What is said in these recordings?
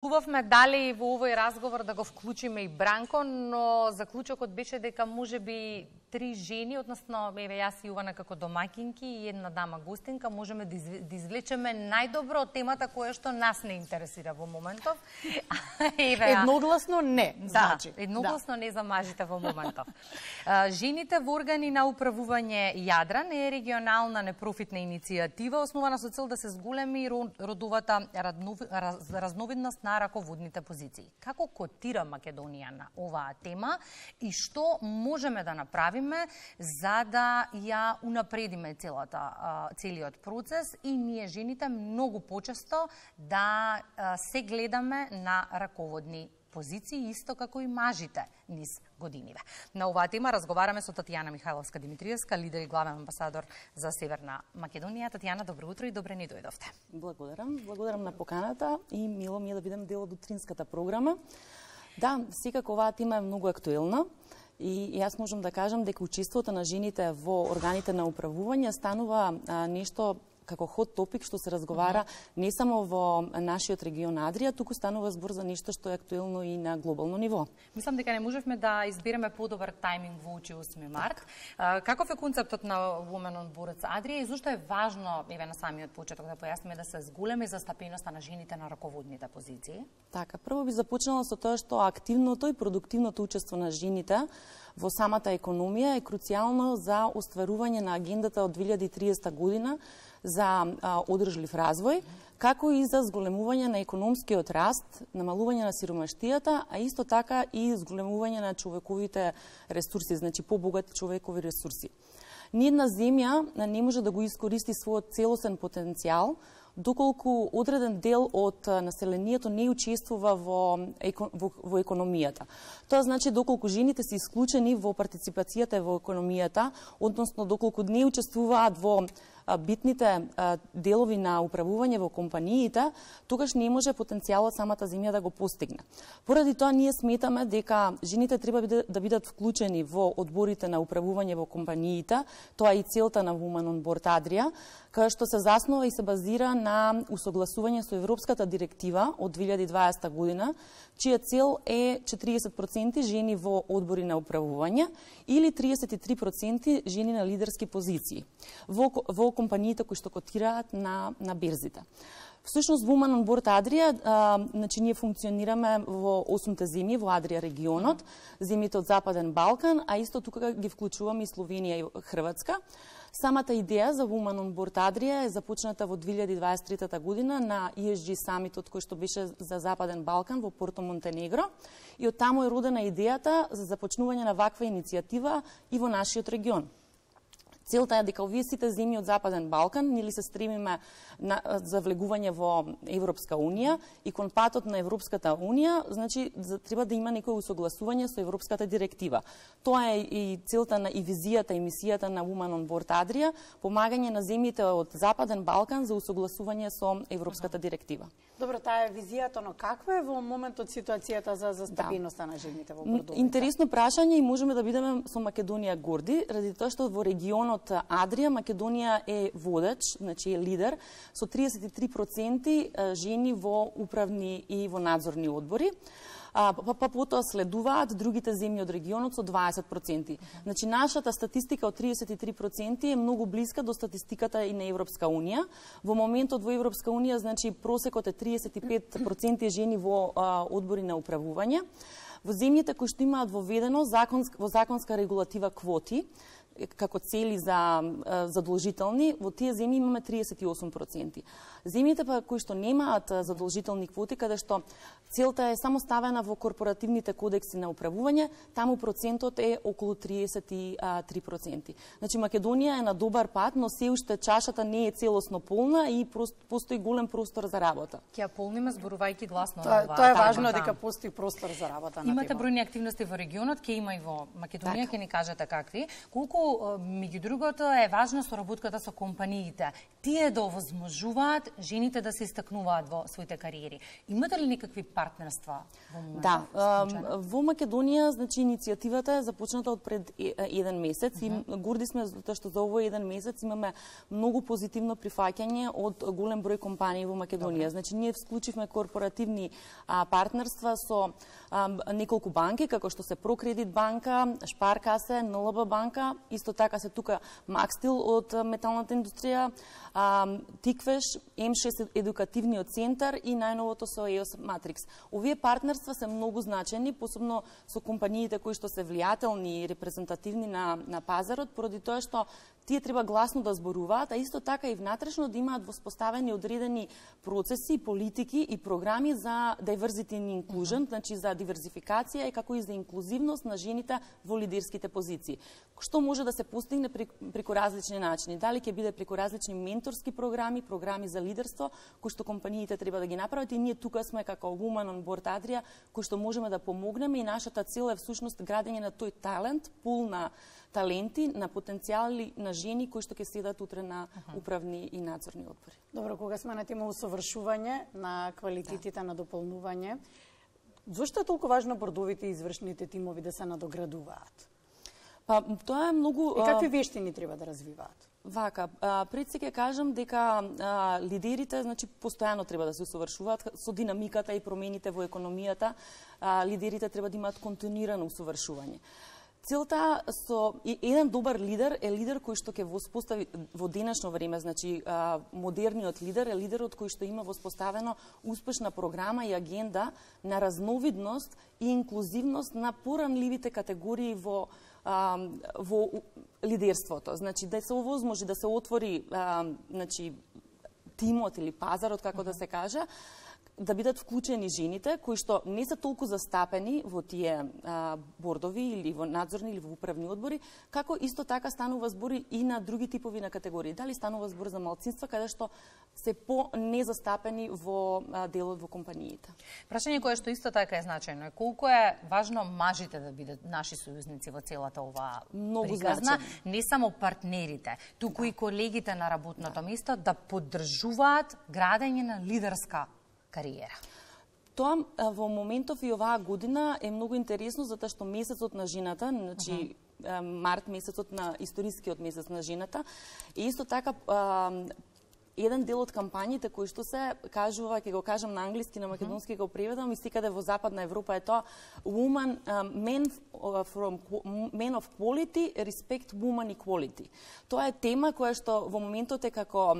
Убавме дали во овој разговор да го вклучиме и Бранко, но заклучокот беше дека можеби 3 жени, односно еве јас и Јувана како домаќинки и една дама гостинка можеме да извлечеме најдобро од темата која што нас не интересира во моментов. Едногласно не, значи. Да, едногласно не за мажите во моментов. Жените во органи на управување Јадран е регионална непрофитна иницијатива основана со цел да се зголеми родовата разновидност на раководните позиции. Како котира Македонија на оваа тема и што можеме да направиме за да ја унапредиме целиот процес и ние жените многу почесто да се гледаме на раководни позиции, исто како и мажите низ годиниве. На оваа тема разговараме со Татјана Михајловска-Димитриевска, лидер и главен амбасадор за Северна Македонија. Татјана, добро утро и добре ни дојдовте. Благодарам на поканата и мило ми е да бидам дел од утринската програма. Да, секако оваа тема е многу актуелна и јас можам да кажам дека учеството на жените во органите на управување станува нешто како хот топик што се разговара не само во нашиот регион Адрија, туку станува збор за нешто што е актуелно и на глобално ниво. Мислам дека не можевме да избереме подобар тајминг во очи 8 март. Каков е концептот на Women on Boards Адрија и зошто е важно, еве на самиот почеток да појасниме, да се зголеми застапеноста на жените на раководните позиции? Така, прво би започнала со тоа што активното и продуктивното учество на жените во самата економија е круцијално за остварување на агендата од 2030 година за одржлив развој, како и за зголемување на економскиот раст, намалување на сиромаштијата, а исто така и зголемување на човековите ресурси, значи побогати човекови ресурси. Ниедна земја не може да го искористи својот целосен потенцијал доколку одреден дел од населението не учествува во економијата. Тоа значи доколку жените се исклучени во партиципацијата во економијата, односно доколку не учествуваат во битните делови на управување во компаниите, тогаш не може потенцијалот самата земја да го постигне. Поради тоа ние сметаме дека жените треба да бидат вклучени во одборите на управување во компаниите, тоа е и целта на Women on Board Адрија, кај што се заснова и се базира на усогласување со Европската директива од 2020 година, чија цел е 40% жени во одбори на управување или 33% жени на лидерски позиции во компаниите кои што котираат на берзите. Всушност, Women on Board Адрија, значи ние функционираме во 8 земји во Адрија регионот, земјите од Западен Балкан, а исто тука ги вклучуваме и Словенија и Хрватска. Самата идеја за Women on Board Адрија е започната во 2023 година на ESG самитот кој што беше за Западен Балкан во Порто Монтенегро и од таму е родена идејата за започнување на ваква иницијатива и во нашиот регион. Целта е дека овие сите земји од Западен Балкан нели се стремиме за влегување во Европска унија и кон патот на Европската унија, значи треба да има некој усогласување со Европската директива. Тоа е и целта и визијата и мисијата на Women on Board Адрија, помагање на земјите од Западен Балкан за усогласување со Европската директива. Добро, таа е визијата, но каква е во моментот ситуацијата за застапеноста на жените во бордовите? Интересно прашање и можеме да бидеме со Македонија горди, ради тоа што во регионот Адрија Македонија е водач, значи е лидер, со 33% жени во управни и во надзорни одбори. Потоа следуваат другите земји од регионот со 20%. Значи нашата статистика од 33% е многу блиска до статистиката и на Европска унија. Во моментот во Европска унија, значи просекот е 35% жени во одбори на управување. Во земјите кои што имаат воведено во законска регулатива квоти, како цели за задолжителни, во тие земји имаме 38%. Земјите па кои што немаат задолжителни квоти, каде што целта е само ставена во корпоративните кодекси на управување, таму процентот е околу 33%. Значи Македонија е на добар пат, но се уште чашата не е целосно полна и постои голем простор за работа. Ќе ја полниме зборувајќи гласно на оваа. Тоа е важно дека постои простор за работа на Имате бројни активности во регионот, ќе има и во Македонија, ќе ни кажете какви. Колку меѓу другото, е важна соработката со компаниите. Тие да овозможуваат жените да се истакнуваат во своите кариери. Имате ли некакви партнерства во моментот? Да, во Македонија, значи, иницијативата е започната од пред еден месец и горди сме затоа што за овој еден месец имаме многу позитивно прифаќање од голем број компании во Македонија. Значи, ние вклучивме корпоративни партнерства со неколку банки, како што се Прокредит банка, Шпаркасе, НЛБ банка, исто така се тука Макстил од металната индустрија, Тиквеш, М6 едукативниот центар и најновото со EOS Matrix. Овие партнерства се многу значени, посебно со компаниите кои што се влијателни и репрезентативни на пазарот, поради тоа што тие треба гласно да зборуваат, а исто така и внатрешно да имаат воспоставени одредени процеси, политики и програми за diversity and inclusion, значи за диверзификација и како и за инклузивност на жените во лидерските позиции. Што може да се постигне преку различни начини? Дали ќе биде преку различни менторски програми, програми за лидерство, кои што компаниите треба да ги направат и ние тука сме како Women on Board Adria, кои што можеме да помогнеме и нашата цел е всушност градење на тој талент, пул на таленти, на потенцијали на жени кои што ќе седат утре на управни и надзорни одбори. Добро, кога сме на тема усовршување на квалитетите на дополнување, зошто е толку важно бордовите и извршните тимови да се надоградуваат? Па тоа е многу И какви вештини треба да развиваат? Вака, пред се ќе кажам дека лидерите, значи, постојано треба да се усовршуваат со динамиката и промените во економијата. Лидерите треба да имаат континуирано усовршување. Целта со еден добар лидер е лидер кој што ќе воспостави во денешно време, значи модерниот лидер е лидерот кој што има воспоставено успешна програма и агенда на разновидност и инклузивност на поранливите категории во лидерството. Значи да се овозможи да се отвори значи тимот или пазарот, како да се каже, да бидат вклучени жените кои што не се толку застапени во тие бордови или во надзорни или во управни одбори, како исто така станува збор и на други типови на категории. Дали станува збор за малцинства каде што се по-незастапени во делот во компаниите. Прашање кое што исто така е значајно е колку е важно мажите да бидат наши сојузници во целата оваа приказна, не само партнерите, туку и колегите на работното место да поддржуваат градење на лидерска кариера. Тоа во моментов и оваа година е многу интересно затоа што месецот на жената, значи март месецот на историскиот месец на жената, и исто така еден дел од кампањите кои што се кажува, ќе го кажам на англиски, на македонски го преведам, и секаде во Западна Европа е тоа men of quality, respect woman equality. Тоа е тема која што во моментот е како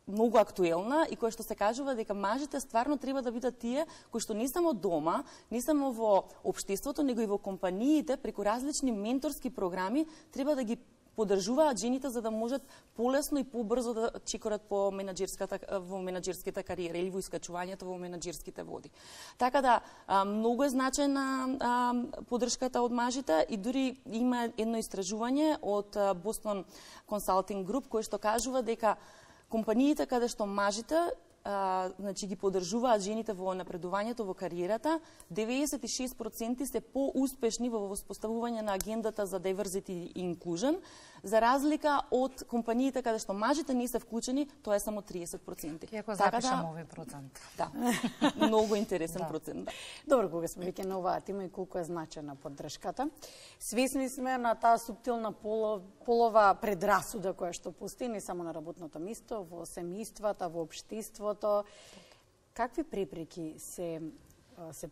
многу актуелна и која што се кажува дека мажите стварно треба да бидат тие кои што не само дома, не само во општеството, него и во компаниите преку различни менторски програми треба да ги поддржуваат жените за да можат полесно и побрзо да чекорат по во менаџерските кариери или во искачувањето во менаџерските води. Така да многу е значајна поддршката од мажите и дури има едно истражување од Boston Consulting Group кој што кажува дека компаниите каде што мажите значи ги поддржуваат жените во напредувањето во кариерата, 96% се поуспешни во воспоставување на агендата за diversity и inclusion, за разлика од компаниите каде што мажите не се вклучени, тоа е само 30%. Ќе го запишам овој процент. Да, многу интересен процент. Да. Добро, кога сме веќе на оваа тема и колку е значајна поддршката. Свесни сме на таа суптилна полова предрасуда која што постои не само на работното место, во семејствата, во општеството. Какви препреки се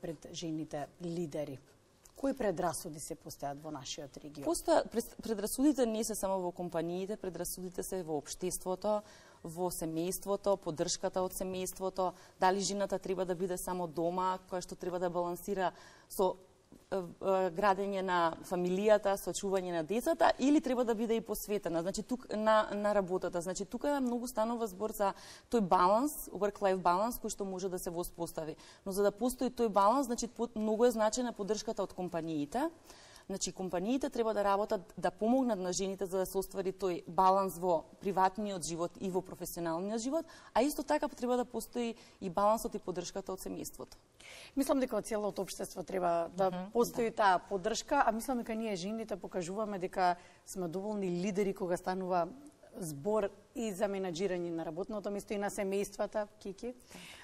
пред жените лидери? Кои предрасуди се постојат во нашиот регион? Предрасудите не се само во компаниите, предрасудите се во општеството, во семејството, поддршката од семејството, дали жената треба да биде само дома, која што треба да балансира со градење на фамилијата, сочување на децата, или треба да биде и посветена, значи тук на работата. Значи тука многу станува збор за тој баланс, work-life баланс кој што може да се воспостави. Но за да постои тој баланс, значи многу е значајна поддршката од компаниите. Значи, компаниите треба да работат, да помогнат на жените за да се оствари тој баланс во приватниот живот и во професионалниот живот, а исто така треба да постои и балансот и поддршката од семејството. Мислам дека од целото општество треба да постои таа поддршка, а мислам дека ние жените покажуваме дека сме доволни лидери кога станува збор и за менаџирање на работното место и на семејствата, Кики.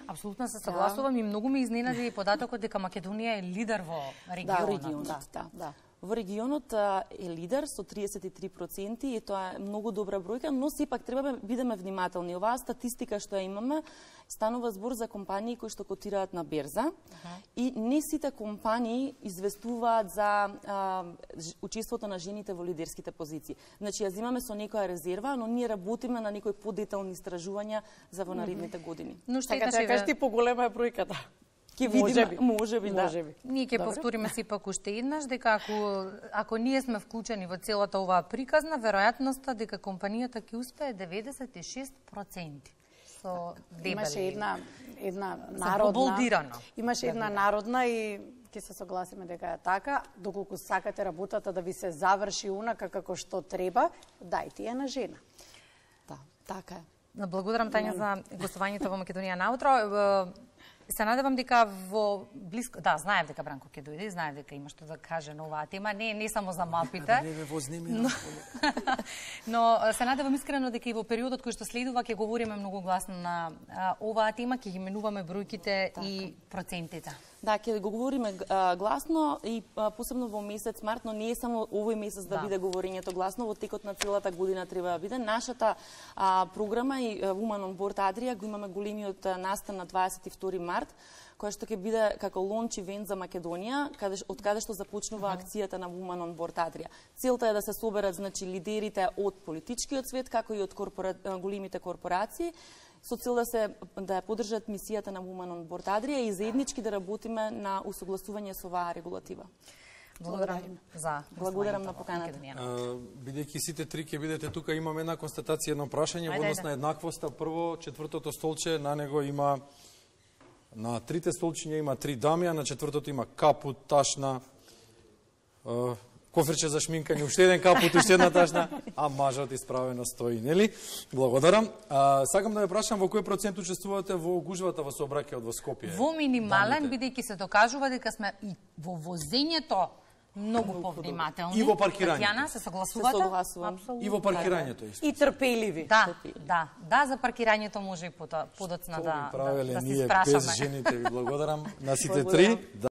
Апсолутно се согласувам и многу ме изненади податокот дека Македонија е лидер во регионот. Да. Во регионот е лидер со 33% и тоа е многу добра бројка, но сепак треба да бидеме внимателни. Оваа статистика што ја имаме станува збор за компании кои што котираат на берза и не сите компании известуваат за учеството на жените во лидерските позиции. Значи ја земаме со некоја резерва, но ние работиме на некои подетални истражувања за во наредните години. Но што кажеш ти поголема е бројката? Ке видиме, можеби, да. Ние ќе повториме сепак уште еднаш дека ако ние сме вклучени во целата оваа приказна, веројатноста дека компанијата ќе успее 96%. Со дебели. Имаше една народна. Имаше една народна и ќе се согласиме дека е така, доколку сакате работата да ви се заврши унака како што треба, дајте ја на жена. Да, така е. Благодарам Тања за гостувањето во Македонија наутро. Се надевам дека во блиско... Да, знаев дека Бранко ќе дојде, знаев дека има што да каже на оваа тема, не само за мапите. Но се надевам искрено дека и во периодот кој што следува ќе говориме многу гласно на оваа тема, ќе ги менуваме бројките и процентите. Да, ќе го говориме гласно и посебно во месец март, но не е само овој месец да биде говорењето гласно, во текот на целата година треба да биде. Нашата програма и Women on Board Adria го имаме големиот настан на 22 март, која што ќе биде како лонч ивент за Македонија, од каде што започнува акцијата на Women on Board Adria. Целта е да се соберат значи лидерите од политичкиот свет, како и од големите корпорации, со цел да ја поддржат мисијата на Women on Board Adria и заеднички да работиме на усогласување со оваа регулатива. Благодарам на поканата. Бидејќи сите три ќе бидете тука, имам една констатација, едно прашање во однос на еднаквоста. Прво, четвртото столче, на него има на трите столчиња има три дами, а на четвртото има капут, ташна, коферче за шминкање, уште еден капут, уште една ташна, а мажот исправено стои, нели? Благодарам. Сакам да ве прашам во кој процент учествувате во гужвата во сообраќајот во Скопје? Во минимален, бидејќи се докажува дека сме и во возењето многу повнимателни. И во паркирањето. Татјана, се согласувате? Се согласувам. И во паркирањето исто. И трпеливи. Да, за паркирањето може и подоцна да се спрашаме. Ние без жените ви благодарам на сите три.